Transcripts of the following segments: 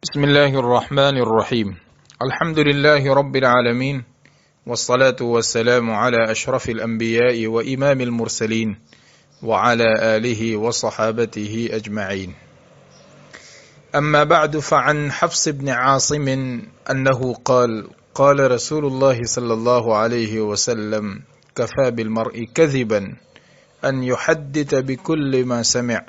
بسم الله الرحمن الرحيم الحمد لله رب العالمين والصلاة والسلام على أشرف الأنبياء وإمام المرسلين وعلى آله وصحابته أجمعين. أما بعد، فعن حفص بن عاصم أنه قال رسول الله صلى الله عليه وسلم: كفى بالمرء كذبا أن يحدث بكل ما سمع.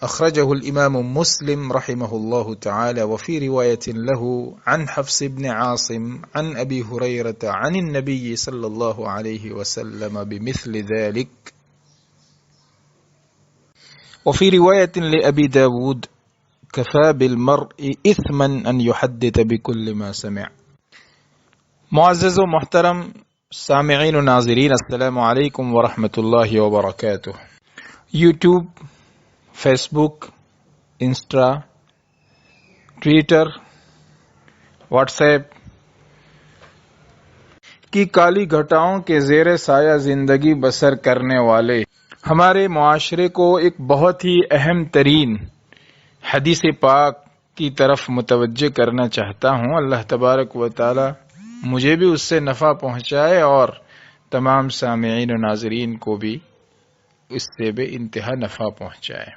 أخرجه الإمام مسلم رحمه الله تعالى، وفي رواية له عن حفص بن عاصم عن أبي هريرة عن النبي صلى الله عليه وسلم بمثل ذلك، وفي رواية لأبي داود: كفى بالمرء إثما أن يحدث بكل ما سمع. معزز و محترم سامعین و ناظرین، السلام علیکم ورحمۃ اللہ وبرکاتہ۔ یوٹیوب، فیس بک، انسٹا، ٹویٹر، واٹس ایپ کی کالی گھٹاؤں کے زیر سایہ زندگی بسر کرنے والے ہمارے معاشرے کو ایک بہت ہی اہم ترین حدیث پاک کی طرف متوجہ کرنا چاہتا ہوں۔ اللہ تبارک و تعالی مجھے بھی اس سے نفع پہنچائے اور تمام سامعین و ناظرین کو بھی اس سے بے انتہا نفع پہنچائے۔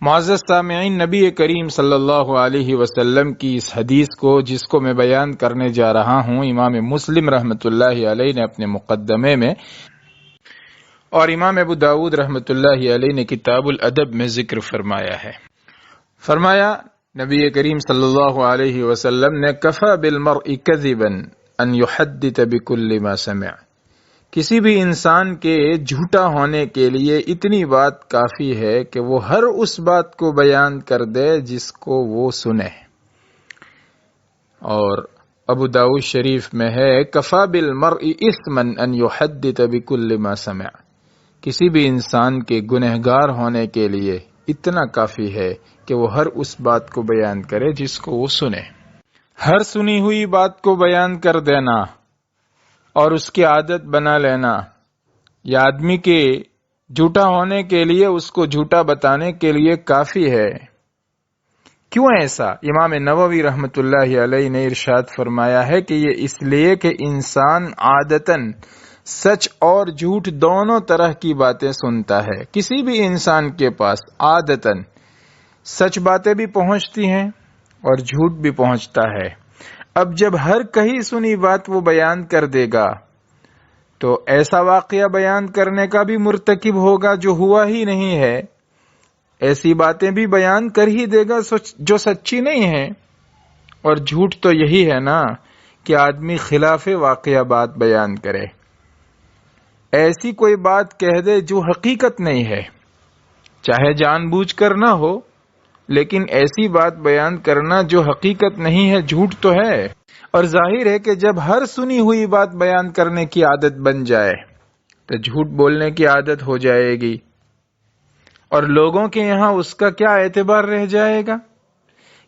معزز سامعین، نبی کریم صلی اللہ علیہ وسلم کی اس حدیث کو جس کو میں بیان کرنے جا رہا ہوں، امام مسلم رحمۃ اللہ علیہ نے اپنے مقدمے میں اور امام ابو داود رحمۃ اللہ علیہ نے کتاب الادب میں ذکر فرمایا ہے۔ فرمایا نبی کریم صلی اللہ علیہ وسلم نے: کفى بالمرء كذبا ان يحدث بكل ما سمع۔ کسی بھی انسان کے جھوٹا ہونے کے لیے اتنی بات کافی ہے کہ وہ ہر اس بات کو بیان کر دے جس کو وہ سنے۔ اور ابو داؤد شریف میں ہے: کفى بالمرء اثما ان يحدث بكل ما سمع۔ کسی بھی انسان کے گنہگار ہونے کے لیے اتنا کافی ہے کہ وہ ہر اس بات کو بیان کرے جس کو وہ سنے۔ ہر سنی ہوئی بات کو بیان کر دینا اور اس کی عادت بنا لینا، یہ آدمی کے جھوٹا ہونے کے لیے، اس کو جھوٹا بتانے کے لیے کافی ہے۔ کیوں ایسا؟ امام نووی رحمۃ اللہ علیہ نے ارشاد فرمایا ہے کہ یہ اس لیے کہ انسان عادتاً سچ اور جھوٹ دونوں طرح کی باتیں سنتا ہے۔ کسی بھی انسان کے پاس عادتاً سچ باتیں بھی پہنچتی ہیں اور جھوٹ بھی پہنچتا ہے۔ اب جب ہر کہیں سنی بات وہ بیان کر دے گا تو ایسا واقعہ بیان کرنے کا بھی مرتکب ہوگا جو ہوا ہی نہیں ہے، ایسی باتیں بھی بیان کر ہی دے گا جو سچی نہیں ہے۔ اور جھوٹ تو یہی ہے نا کہ آدمی خلاف واقعہ بات بیان کرے، ایسی کوئی بات کہہ دے جو حقیقت نہیں ہے، چاہے جان بوجھ کر نہ ہو، لیکن ایسی بات بیان کرنا جو حقیقت نہیں ہے جھوٹ تو ہے۔ اور ظاہر ہے کہ جب ہر سنی ہوئی بات بیان کرنے کی عادت بن جائے تو جھوٹ بولنے کی عادت ہو جائے گی، اور لوگوں کے یہاں اس کا کیا اعتبار رہ جائے گا،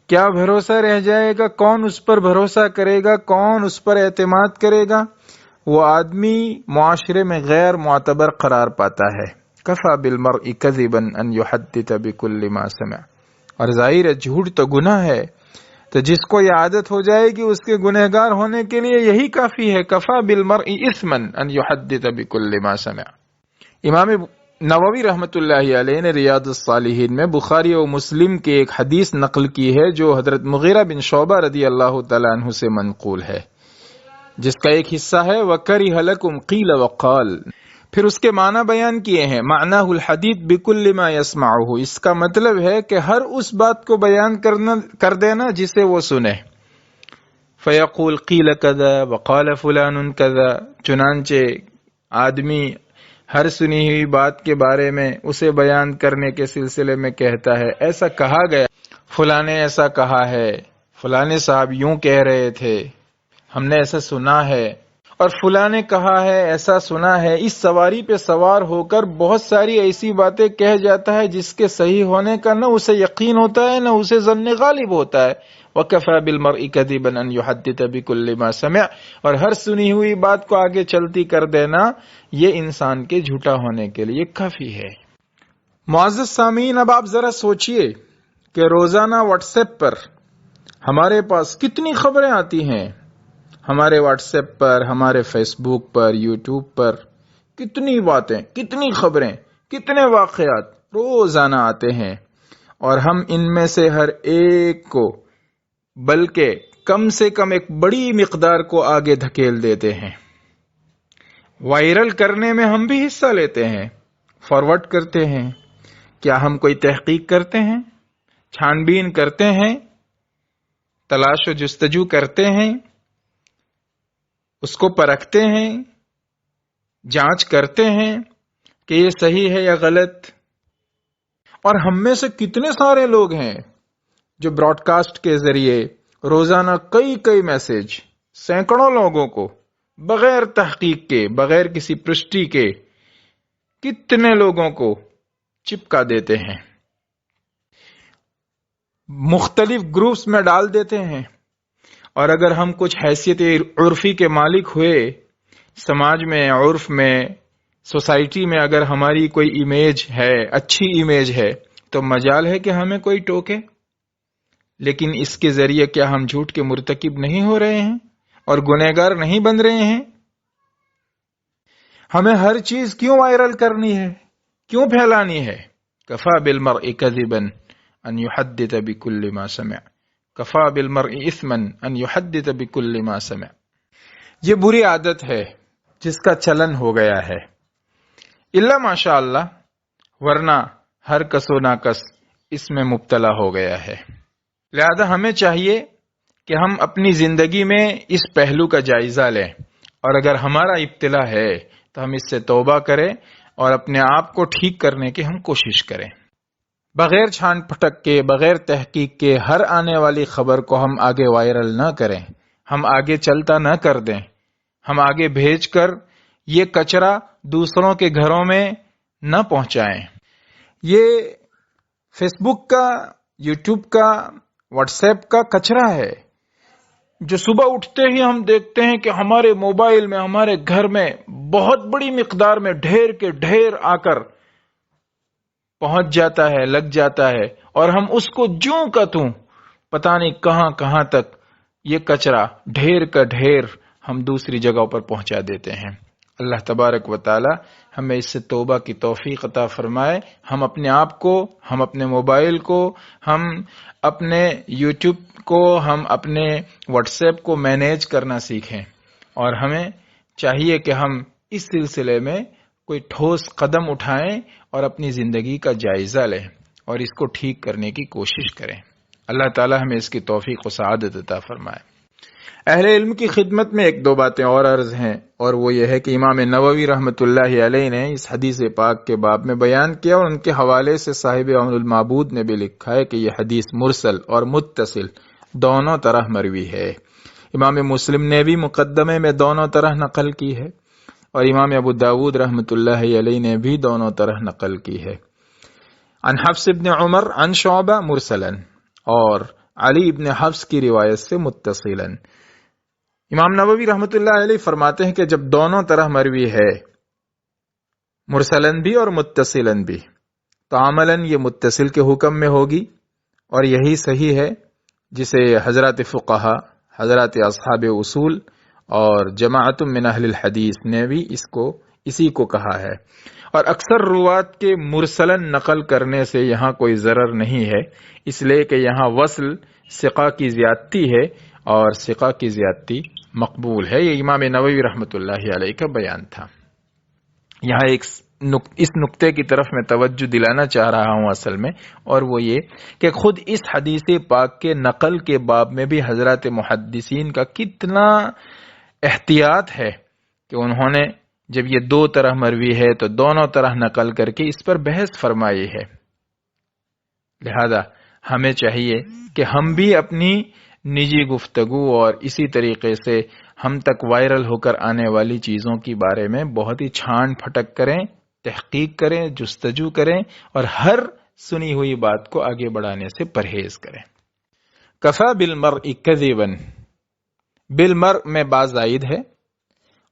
کیا بھروسہ رہ جائے گا، کون اس پر بھروسہ کرے گا، کون اس پر اعتماد کرے گا؟ وہ آدمی معاشرے میں غیر معتبر قرار پاتا ہے۔ کفى بالمرء كذبا ان يحدث بكل ما سمع۔ اور ظاہر ہے جھوٹ تو گناہ ہے، تو جس کو یہ عادت ہو جائے گی اس کے گنہگار ہونے کے لیے یہی کافی ہے۔ کفى بالمرء اثما ان يحدث بكل ما سمع۔ امام نووی رحمۃ اللہ علیہ نے ریاض الصالحین میں بخاری و مسلم کی ایک حدیث نقل کی ہے جو حضرت مغیرہ بن شعبہ رضی اللہ تعالیٰ عنہ سے منقول ہے، جس کا ایک حصہ ہے: وَكَرِهَ لَكُمْ قِيلَ وَقَالَ۔ پھر اس کے معنی بیان کیے ہیں: معناہ الحدیث بکل ما یسمعہ، اس کا مطلب ہے کہ ہر اس بات کو بیان کر دینا جسے وہ سنے۔ فیقول قیل کذا وقال فلان کذا، چنانچہ آدمی ہر سنی ہوئی بات کے بارے میں اسے بیان کرنے کے سلسلے میں کہتا ہے: ایسا کہا گیا، فلاں نے ایسا کہا ہے، فلاں صاحب یوں کہہ رہے تھے، ہم نے ایسا سنا ہے، اور فلاں نے کہا ہے، ایسا سنا ہے۔ اس سواری پہ سوار ہو کر بہت ساری ایسی باتیں کہہ جاتا ہے جس کے صحیح ہونے کا نہ اسے یقین ہوتا ہے نہ اسے ظن غالب ہوتا ہے۔ وَكَفَى بِالْمَرْءِ كَذِبًا أَن يُحَدِّثَ بِكُلِّ مَا سَمِعَ، اور ہر سنی ہوئی بات کو آگے چلتی کر دینا یہ انسان کے جھوٹا ہونے کے لیے کافی ہے۔ معزز سامعین، اب آپ ذرا سوچئے کہ روزانہ واٹس ایپ پر ہمارے پاس کتنی خبریں آتی ہیں، ہمارے واٹس ایپ پر، ہمارے فیس بک پر، یوٹیوب پر کتنی باتیں، کتنی خبریں، کتنے واقعات روزانہ آتے ہیں، اور ہم ان میں سے ہر ایک کو، بلکہ کم سے کم ایک بڑی مقدار کو آگے دھکیل دیتے ہیں۔ وائرل کرنے میں ہم بھی حصہ لیتے ہیں، فارورڈ کرتے ہیں۔ کیا ہم کوئی تحقیق کرتے ہیں، چھان بین کرتے ہیں، تلاش و جستجو کرتے ہیں، اس کو پرکھتے ہیں، جانچ کرتے ہیں کہ یہ صحیح ہے یا غلط؟ اور ہم میں سے کتنے سارے لوگ ہیں جو براڈ کاسٹ کے ذریعے روزانہ کئی میسج سینکڑوں لوگوں کو بغیر تحقیق کے، بغیر کسی پرشٹی کے، کتنے لوگوں کو چپکا دیتے ہیں، مختلف گروپس میں ڈال دیتے ہیں۔ اور اگر ہم کچھ حیثیت عرفی کے مالک ہوئے، سماج میں، عرف میں، سوسائٹی میں اگر ہماری کوئی امیج ہے، اچھی امیج ہے، تو مجال ہے کہ ہمیں کوئی ٹوکے۔ لیکن اس کے ذریعے کیا ہم جھوٹ کے مرتکب نہیں ہو رہے ہیں اور گنہگار نہیں بن رہے ہیں؟ ہمیں ہر چیز کیوں وائرل کرنی ہے، کیوں پھیلانی ہے؟ کفا بالمرء کذبا ان یحدث بکل ما سمع، کفا بالمرء اثما ان یحدث بکل ما سمع۔ یہ بری عادت ہے جس کا چلن ہو گیا ہے، الا ماشاء اللہ، ورنہ ہر کس و ناکس اس میں مبتلا ہو گیا ہے۔ لہذا ہمیں چاہیے کہ ہم اپنی زندگی میں اس پہلو کا جائزہ لیں، اور اگر ہمارا ابتلا ہے تو ہم اس سے توبہ کریں اور اپنے آپ کو ٹھیک کرنے کی ہم کوشش کریں۔ بغیر چھان پھٹک کے، بغیر تحقیق کے ہر آنے والی خبر کو ہم آگے وائرل نہ کریں، ہم آگے چلتا نہ کر دیں، ہم آگے بھیج کر یہ کچرا دوسروں کے گھروں میں نہ پہنچائیں۔ یہ فیس بک کا، یوٹیوب کا، واٹس ایپ کا کچرا ہے جو صبح اٹھتے ہی ہم دیکھتے ہیں کہ ہمارے موبائل میں، ہمارے گھر میں بہت بڑی مقدار میں ڈھیر کے ڈھیر آ کر پہنچ جاتا ہے، لگ جاتا ہے، اور ہم اس کو جوں کا توں پتہ نہیں کہاں کہاں تک یہ کچرا ڈھیر کا ڈھیر ہم دوسری جگہوں پر پہنچا دیتے ہیں۔ اللہ تبارک و تعالی ہمیں اس سے توبہ کی توفیق عطا فرمائے۔ ہم اپنے آپ کو، ہم اپنے موبائل کو، ہم اپنے یوٹیوب کو، ہم اپنے واٹس ایپ کو مینیج کرنا سیکھیں، اور ہمیں چاہیے کہ ہم اس سلسلے میں کوئی ٹھوس قدم اٹھائیں اور اپنی زندگی کا جائزہ لیں اور اس کو ٹھیک کرنے کی کوشش کریں۔ اللہ تعالی ہمیں اس کی توفیق و سعادت عطا فرمائے۔ اہل علم کی خدمت میں ایک دو باتیں اور عرض ہیں، اور وہ یہ ہے کہ امام نووی رحمۃ اللہ علیہ نے اس حدیث پاک کے باب میں بیان کیا، اور ان کے حوالے سے صاحب عون المعبود نے بھی لکھا ہے کہ یہ حدیث مرسل اور متصل دونوں طرح مروی ہے۔ امام مسلم نے بھی مقدمے میں دونوں طرح نقل کی ہے، اور امام ابو داود رحمۃ اللہ علیہ نے بھی دونوں طرح نقل کی ہے۔ عن حفص ابن عمر عن شعبہ مرسلا، اور علی ابن حفص کی روایت سے متصلا۔ امام نووی رحمۃ اللہ علیہ فرماتے ہیں کہ جب دونوں طرح مروی ہے، مرسلن بھی اور متصلن بھی، تو عملاً یہ متصل کے حکم میں ہوگی، اور یہی صحیح ہے جسے حضرات فقہا، حضرات اصحاب اصول اور جماعت من اہل الحدیث نے بھی اسی کو کہا ہے۔ اور اکثر روات کے مرسلن نقل کرنے سے یہاں کوئی ضرر نہیں ہے، اس لیے کہ یہاں وصل ثقہ کی زیادتی ہے، اور ثقہ کی زیادتی مقبول ہے۔ یہ امام نووی رحمۃ اللہ علیہ کا بیان تھا۔ یہاں اس نقطے کی طرف میں توجہ دلانا چاہ رہا ہوں اصل میں، اور وہ یہ کہ خود اس حدیث پاک کے نقل کے باب میں بھی حضرات محدثین کا کتنا احتیاط ہے کہ انہوں نے جب یہ دو طرح مروی ہے تو دونوں طرح نقل کر کے اس پر بحث فرمائی ہے۔ لہذا ہمیں چاہیے کہ ہم بھی اپنی نجی گفتگو اور اسی طریقے سے ہم تک وائرل ہو کر آنے والی چیزوں کے بارے میں بہت ہی چھان پھٹک کریں، تحقیق کریں، جستجو کریں، اور ہر سنی ہوئی بات کو آگے بڑھانے سے پرہیز کریں۔ کفا بالمرء کذبا، بالمرء میں باز زائد ہے،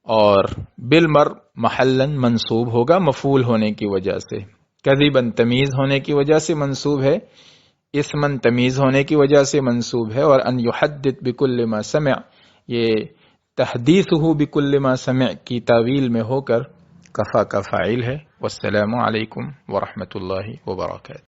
اور بالمرء محلن منصوب ہوگا مفعول ہونے کی وجہ سے، کذبا تمیز ہونے کی وجہ سے منصوب ہے، اسمن تمیز ہونے کی وجہ سے منصوب ہے، اور ان یحدث بکل ما سمع یہ تحدیثہ بکل ما سمع کی تعویل میں ہو کر کفا کا فاعل ہے۔ والسلام علیکم ورحمۃ اللہ وبرکاتہ۔